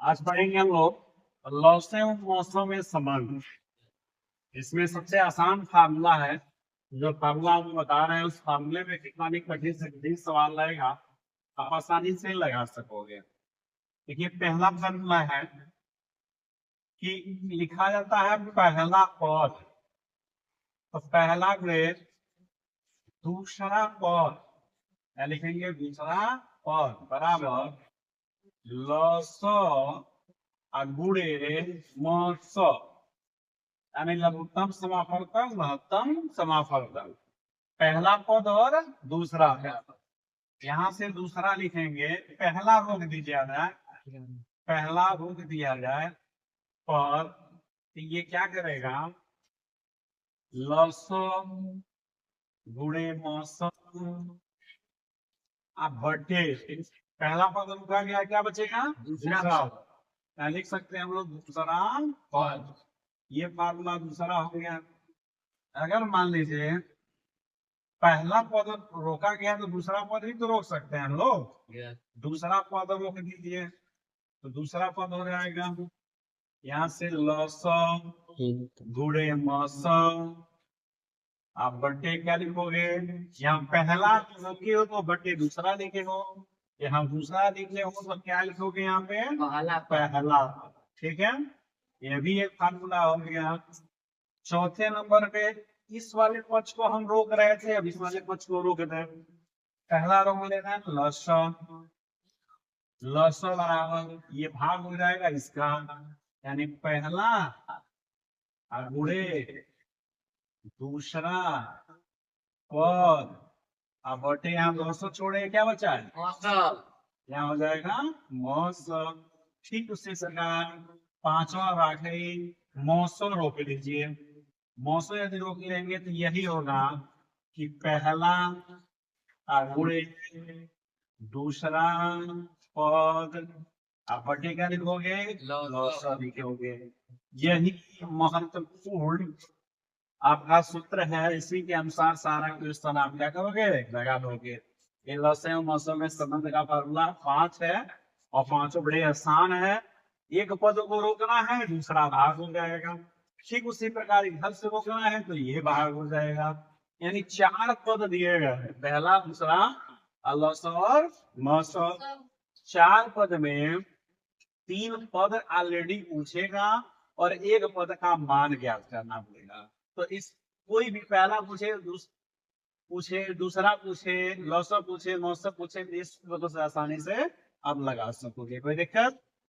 आज पढ़ेंगे हम लोग लौसे मौसों में संबंध। इसमें सबसे आसान फार्मूला है। जो फार्मूला हम बता रहे हैं उस फार्मूले में कितना भी कठिन से कठिन सवाल रहेगा आप आसानी से लगा सकोगे। देखिए पहला फार्मूला है कि लिखा जाता है पहला पद, तो पहला ग्रेड दूसरा पद या लिखेंगे दूसरा पद बराबर लौस गुणे मौस, यानी लघुत्तम समापवर्तक महत्तम समापवर्तक। पहला पद और दूसरा पद, यहाँ से दूसरा लिखेंगे, पहला रोक दिया जाए, पहला रोक दिया जाए पर तो ये क्या करेगा लसो गुणे मौसम आप बटे पहला पद रुका गया, क्या बचेगा दूसरा। लिख सकते हैं हम लोग दूसरा पद। ये फार्मूला दूसरा हो गया। अगर मान लीजिए पहला पद रोका गया तो दूसरा पद ही तो रोक सकते हैं हम लोग। दूसरा पद रोक दीजिए तो दूसरा पद हो जाएगा यहाँ से लस गुणे मस, आप बट्टे क्या लिखोगे, यहाँ पहला लिखे हो तो बट्टे दूसरा लिखे हो, यहाँ दूसरा लिखे हो तो क्या लिखोगे यहाँ पे पहला। ठीक है, ये भी एक फार्मूला हो गया। चौथे नंबर पे इस वाले पक्ष को हम रोक रहे थे, अब इस वाले पक्ष को रोक रहे हैं। पहला रोक लेना है लसन, लसन बराबर ये भाग हो जाएगा इसका, यानी पहला गुणे दूसरा पद, अब बटे यहाँ 200 छोड़े क्या बचा है यहाँ हो जाएगा मौसम। ठीक उसी प्रकार पांचवा आखिरी मौसम रोक लीजिए। मौसम यदि रोक लेंगे तो यही होगा कि पहला गुणे दूसरा पद, आप बटे क्या लिखोगे लौसा लिखोगे। यही महत्वपूर्ण आपका सूत्र है, इसी के अनुसार सारा क्वेश्चन आप क्या करोगे लगा दोगे। ये लौसे और मौसम में संबंध का फार्मूला 5 है और पांचों बड़े आसान है। एक पद को रोकना है दूसरा भाग हो जाएगा, ठीक उसी प्रकार इधर से रोकना है तो ये भाग हो जाएगा। यानी 4 पद दिए गए हैं, पहला दूसरा और मौसम। 4 पद में 3 पद ऑलरेडी पूछेगा और एक पद का मान ज्ञात करना पड़ेगा। तो इस कोई भी पहला पूछे पूछे दूसरा पूछे लौसा पूछे मौसम पूछे, इस पद से आसानी से आप लगा सकोगे, कोई दिक्कत